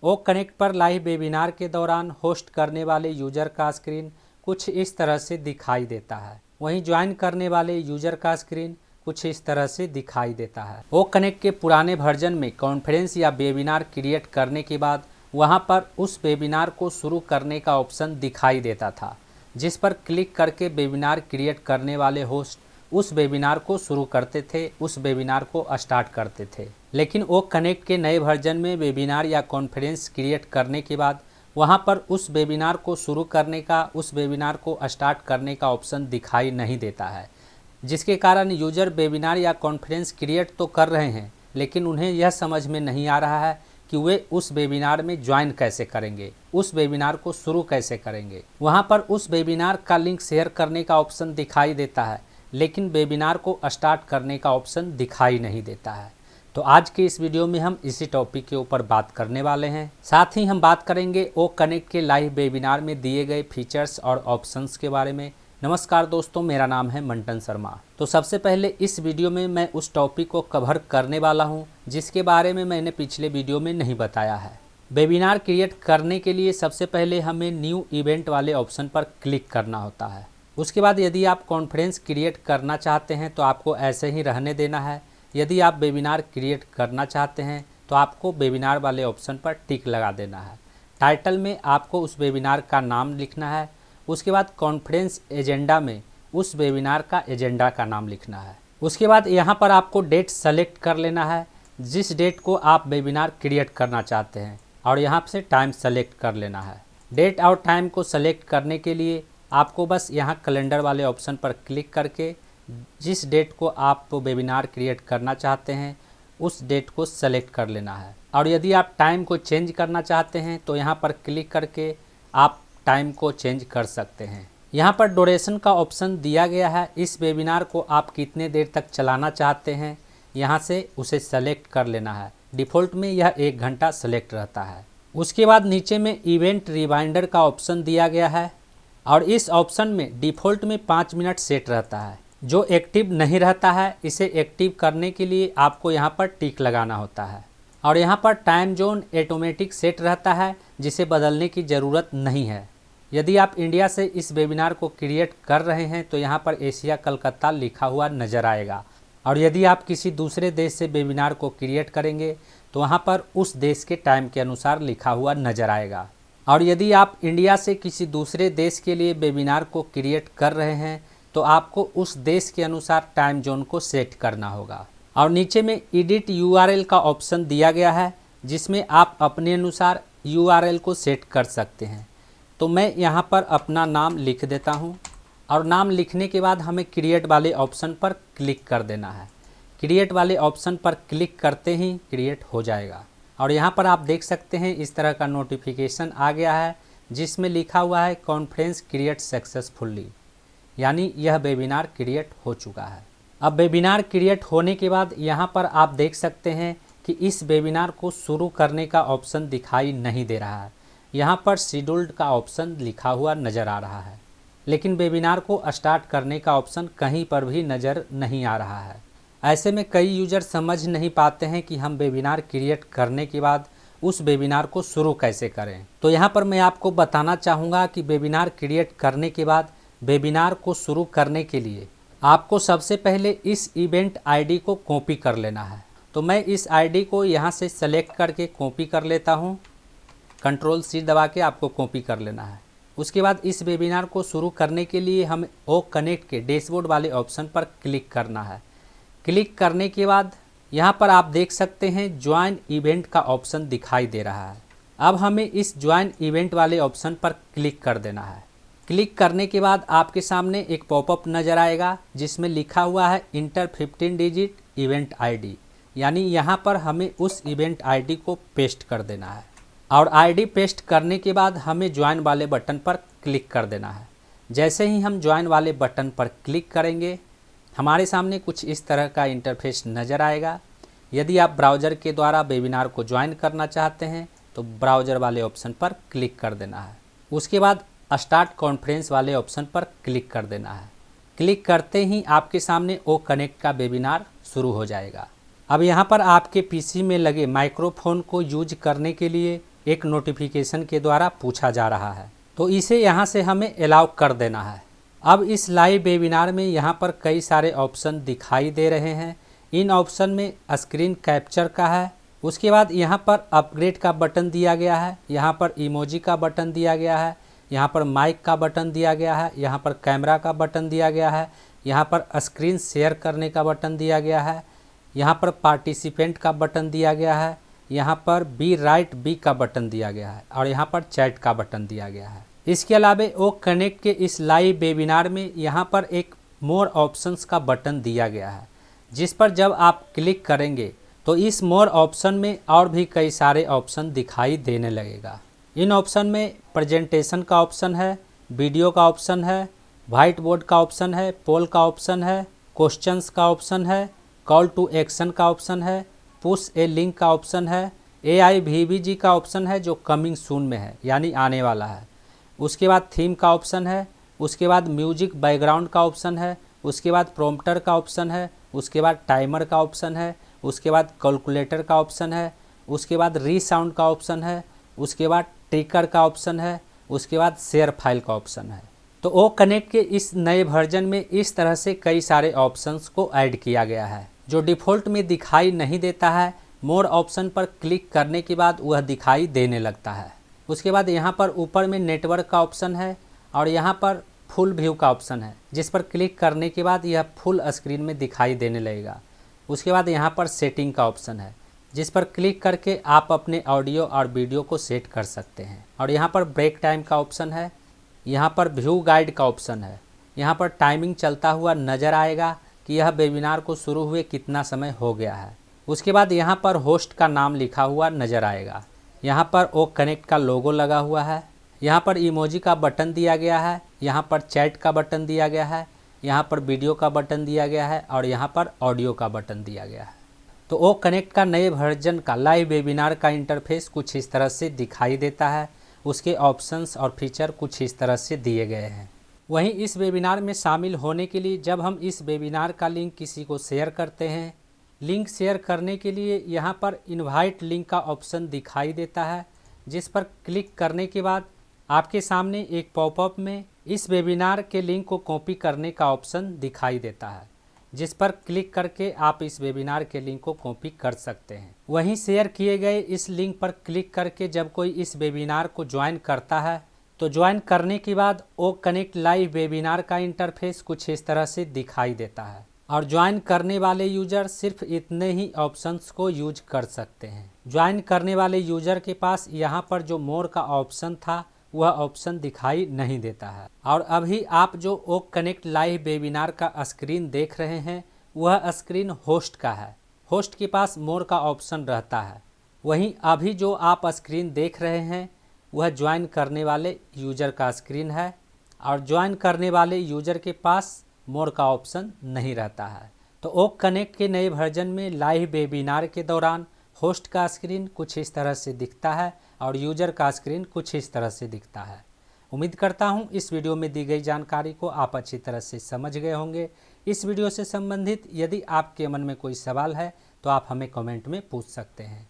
ओ connect पर live webinar के दौरान होस्ट करने वाले यूजर का स्क्रीन कुछ इस तरह से दिखाई देता है। वहीं ज्वाइन करने वाले यूजर का स्क्रीन कुछ इस तरह से दिखाई देता है। ओ कनेक्ट के पुराने वर्जन में कॉन्फ्रेंस या वेबिनार क्रिएट करने के बाद वहां पर उस वेबिनार को शुरू करने का ऑप्शन दिखाई देता था, जिस पर क्लिक करके वेबिनार क्रिएट करने वाले होस्ट उस वेबिनार को शुरू करते थे, उस वेबिनार को स्टार्ट करते थे। लेकिन ओ कनेक्ट के नए वर्जन में वेबिनार या कॉन्फ्रेंस क्रिएट करने के बाद वहां पर उस वेबिनार को शुरू करने का, उस वेबिनार को स्टार्ट करने का ऑप्शन दिखाई नहीं देता है, जिसके कारण यूजर वेबिनार या कॉन्फ्रेंस क्रिएट तो कर रहे हैं, लेकिन उन्हें यह समझ में नहीं आ रहा है कि वे उस वेबिनार में ज्वाइन कैसे करेंगे, उस वेबिनार को शुरू कैसे करेंगे। वहां पर उस वेबिनार का लिंक शेयर करने का ऑप्शन दिखाई देता है, लेकिन वेबिनार को स्टार्ट करने का ऑप्शन दिखाई नहीं देता है। तो आज के इस वीडियो में हम इसी टॉपिक के ऊपर बात करने वाले हैं। साथ ही हम बात करेंगे ओ कनेक्ट के लाइव वेबिनार में दिए गए फीचर्स और ऑप्शंस के बारे में। नमस्कार दोस्तों, मेरा नाम है मंटन शर्मा। तो सबसे पहले इस वीडियो में मैं उस टॉपिक को कवर करने वाला हूं जिसके बारे में मैंने पिछले वीडियो में नहीं बताया है। वेबिनार क्रिएट करने के लिए सबसे पहले हमें न्यू इवेंट वाले ऑप्शन पर क्लिक करना होता है। उसके बाद यदि आप कॉन्फ्रेंस क्रिएट करना चाहते हैं तो आपको ऐसे ही रहने देना है। यदि आप वेबिनार क्रिएट करना चाहते हैं तो आपको वेबिनार वाले ऑप्शन पर टिक लगा देना है। टाइटल में आपको उस वेबिनार का नाम लिखना है। उसके बाद कॉन्फ्रेंस एजेंडा में उस वेबिनार का एजेंडा का नाम लिखना है। उसके बाद यहाँ पर आपको डेट सेलेक्ट कर लेना है, जिस डेट को आप वेबिनार क्रिएट करना चाहते हैं, और यहाँ से टाइम सेलेक्ट कर लेना है। डेट और टाइम को सेलेक्ट करने के लिए आपको बस यहाँ कैलेंडर वाले ऑप्शन पर क्लिक करके जिस डेट को आप वेबिनार क्रिएट करना चाहते हैं उस डेट को सेलेक्ट कर लेना है। और यदि आप टाइम को चेंज करना चाहते हैं तो यहाँ पर क्लिक करके आप टाइम को चेंज कर सकते हैं। यहाँ पर ड्यूरेशन का ऑप्शन दिया गया है। इस वेबिनार को आप कितने देर तक चलाना चाहते हैं, यहाँ से उसे सेलेक्ट कर लेना है। डिफ़ॉल्ट में यह 1 घंटा सेलेक्ट रहता है। उसके बाद नीचे में इवेंट रिमाइंडर का ऑप्शन दिया गया है, और इस ऑप्शन में डिफ़ॉल्ट में 5 मिनट सेट रहता है। जो एक्टिव नहीं रहता है, इसे एक्टिव करने के लिए आपको यहाँ पर टिक लगाना होता है। और यहाँ पर टाइम जोन ऑटोमेटिक सेट रहता है, जिसे बदलने की ज़रूरत नहीं है। यदि आप इंडिया से इस वेबिनार को क्रिएट कर रहे हैं तो यहाँ पर एशिया कलकत्ता लिखा हुआ नज़र आएगा, और यदि आप किसी दूसरे देश से वेबिनार को क्रिएट करेंगे तो वहाँ पर उस देश के टाइम के अनुसार लिखा हुआ नज़र आएगा। और यदि आप इंडिया से किसी दूसरे देश के लिए वेबिनार को क्रिएट कर रहे हैं तो आपको उस देश के अनुसार टाइम जोन को सेट करना होगा। और नीचे में एडिट यूआरएल का ऑप्शन दिया गया है, जिसमें आप अपने अनुसार यूआरएल को सेट कर सकते हैं। तो मैं यहाँ पर अपना नाम लिख देता हूँ, और नाम लिखने के बाद हमें क्रिएट वाले ऑप्शन पर क्लिक कर देना है। क्रिएट वाले ऑप्शन पर क्लिक करते ही क्रिएट हो जाएगा। और यहाँ पर आप देख सकते हैं इस तरह का नोटिफिकेशन आ गया है, जिसमें लिखा हुआ है कॉन्फ्रेंस क्रिएट सक्सेसफुली, यानी यह वेबिनार क्रिएट हो चुका है। अब वेबिनार क्रिएट होने के बाद यहाँ पर आप देख सकते हैं कि इस वेबिनार को शुरू करने का ऑप्शन दिखाई नहीं दे रहा है। यहाँ पर शेड्यूल्ड का ऑप्शन लिखा हुआ नज़र आ रहा है, लेकिन वेबिनार को स्टार्ट करने का ऑप्शन कहीं पर भी नज़र नहीं आ रहा है। ऐसे में कई यूजर समझ नहीं पाते हैं कि हम वेबिनार क्रिएट करने के बाद उस वेबिनार को शुरू कैसे करें। तो यहाँ पर मैं आपको बताना चाहूँगा कि वेबिनार क्रिएट करने के बाद वेबिनार को शुरू करने के लिए आपको सबसे पहले इस इवेंट आईडी को कॉपी कर लेना है। तो मैं इस आईडी को यहाँ से सेलेक्ट करके कॉपी कर लेता हूँ। Ctrl+C दबा के आपको कॉपी कर लेना है। उसके बाद इस वेबिनार को शुरू करने के लिए हमें ओ कनेक्ट के डैशबोर्ड वाले ऑप्शन पर क्लिक करना है। क्लिक करने के बाद यहाँ पर आप देख सकते हैं ज्वाइन इवेंट का ऑप्शन दिखाई दे रहा है। अब हमें इस ज्वाइन इवेंट वाले ऑप्शन पर क्लिक कर देना है। क्लिक करने के बाद आपके सामने एक पॉपअप नज़र आएगा, जिसमें लिखा हुआ है इंटर 15 डिजिट इवेंट आईडी, यानी यहाँ पर हमें उस इवेंट आईडी को पेस्ट कर देना है। और आईडी पेस्ट करने के बाद हमें ज्वाइन वाले बटन पर क्लिक कर देना है। जैसे ही हम ज्वाइन वाले बटन पर क्लिक करेंगे, हमारे सामने कुछ इस तरह का इंटरफेस नज़र आएगा। यदि आप ब्राउज़र के द्वारा वेबिनार को ज्वाइन करना चाहते हैं तो ब्राउज़र वाले ऑप्शन पर क्लिक कर देना है। उसके बाद स्टार्ट कॉन्फ्रेंस वाले ऑप्शन पर क्लिक कर देना है। क्लिक करते ही आपके सामने ओ कनेक्ट का वेबिनार शुरू हो जाएगा। अब यहाँ पर आपके पीसी में लगे माइक्रोफोन को यूज करने के लिए एक नोटिफिकेशन के द्वारा पूछा जा रहा है, तो इसे यहाँ से हमें अलाउ कर देना है। अब इस लाइव वेबिनार में यहाँ पर कई सारे ऑप्शन दिखाई दे रहे हैं। इन ऑप्शन में स्क्रीन कैप्चर का है, उसके बाद यहाँ पर अपग्रेड का बटन दिया गया है, यहाँ पर इमोजी का बटन दिया गया है, यहाँ पर माइक का बटन दिया गया है, यहाँ पर कैमरा का बटन दिया गया है, यहाँ पर स्क्रीन शेयर करने का बटन दिया गया है, यहाँ पर पार्टिसिपेंट का बटन दिया गया है, यहाँ पर बी राइट बी का बटन दिया गया है और यहाँ पर चैट का बटन दिया गया है। इसके अलावा वो कनेक्ट के इस लाइव वेबिनार में यहाँ पर एक मोर ऑप्शंस का बटन दिया गया है, जिस पर जब आप क्लिक करेंगे तो इस मोर ऑप्शन में और भी कई सारे ऑप्शन दिखाई देने लगेगा। इन ऑप्शन में प्रेजेंटेशन का ऑप्शन है, वीडियो का ऑप्शन है, व्हाइट बोर्ड का ऑप्शन है, पोल का ऑप्शन है, क्वेश्चंस का ऑप्शन है, कॉल टू एक्शन का ऑप्शन है, पुश ए लिंक का ऑप्शन है, AIVBG का ऑप्शन है जो कमिंग सून में है यानी आने वाला है। उसके बाद थीम का ऑप्शन है, उसके बाद म्यूजिक बैकग्राउंड का ऑप्शन है, उसके बाद प्रॉम्प्टर का ऑप्शन है, उसके बाद टाइमर का ऑप्शन है, उसके बाद कैलकुलेटर का ऑप्शन है, उसके बाद रीसाउंड का ऑप्शन है, उसके बाद टिकर का ऑप्शन है, उसके बाद शेयर फाइल का ऑप्शन है। तो ओ कनेक्ट के इस नए वर्जन में इस तरह से कई सारे ऑप्शंस को ऐड किया गया है जो डिफ़ॉल्ट में दिखाई नहीं देता है। मोर ऑप्शन पर क्लिक करने के बाद वह दिखाई देने लगता है। उसके बाद यहाँ पर ऊपर में नेटवर्क का ऑप्शन है और यहाँ पर फुल व्यू का ऑप्शन है, जिस पर क्लिक करने के बाद यह फुल स्क्रीन में दिखाई देने लगेगा। उसके बाद यहाँ पर सेटिंग का ऑप्शन है, जिस पर क्लिक करके आप अपने ऑडियो और वीडियो को सेट कर सकते हैं। और यहाँ पर ब्रेक टाइम का ऑप्शन है, यहाँ पर व्यू गाइड का ऑप्शन है, यहाँ पर टाइमिंग चलता हुआ नज़र आएगा कि यह वेबिनार को शुरू हुए कितना समय हो गया है। उसके बाद यहाँ पर होस्ट का नाम लिखा हुआ नज़र आएगा, यहाँ पर ओ कनेक्ट का लोगो लगा हुआ है, यहाँ पर इमोजी का बटन दिया गया है, यहाँ पर चैट का बटन दिया गया है, यहाँ पर वीडियो का बटन दिया गया है और यहाँ पर ऑडियो का बटन दिया गया है। तो ओ कनेक्ट का नए वर्जन का लाइव वेबिनार का इंटरफेस कुछ इस तरह से दिखाई देता है। उसके ऑप्शंस और फीचर कुछ इस तरह से दिए गए हैं। वहीं इस वेबिनार में शामिल होने के लिए जब हम इस वेबिनार का लिंक किसी को शेयर करते हैं, लिंक शेयर करने के लिए यहाँ पर इनवाइट लिंक का ऑप्शन दिखाई देता है, जिस पर क्लिक करने के बाद आपके सामने एक पॉपअप में इस वेबिनार के लिंक को कॉपी करने का ऑप्शन दिखाई देता है, जिस पर क्लिक करके आप इस वेबिनार के लिंक को कॉपी कर सकते हैं। वहीं शेयर किए गए इस लिंक पर क्लिक करके जब कोई इस वेबिनार को ज्वाइन करता है तो ज्वाइन करने के बाद ओ कनेक्ट लाइव वेबिनार का इंटरफेस कुछ इस तरह से दिखाई देता है और ज्वाइन करने वाले यूजर सिर्फ इतने ही ऑप्शंस को यूज कर सकते हैं। ज्वाइन करने वाले यूजर के पास यहाँ पर जो मोर का ऑप्शन था वह ऑप्शन दिखाई नहीं देता है। और अभी आप जो ओ कनेक्ट लाइव वेबिनार का स्क्रीन देख रहे हैं वह स्क्रीन होस्ट का है। होस्ट के पास मोर का ऑप्शन रहता है। वहीं अभी जो आप स्क्रीन देख रहे हैं वह ज्वाइन करने वाले यूजर का स्क्रीन है और ज्वाइन करने वाले यूजर के पास मोर का ऑप्शन नहीं रहता है। तो ओ कनेक्ट के नए वर्जन में लाइव वेबिनार के दौरान होस्ट का स्क्रीन कुछ इस तरह से दिखता है और यूजर का स्क्रीन कुछ इस तरह से दिखता है। उम्मीद करता हूं इस वीडियो में दी गई जानकारी को आप अच्छी तरह से समझ गए होंगे। इस वीडियो से संबंधित यदि आपके मन में कोई सवाल है तो आप हमें कमेंट में पूछ सकते हैं।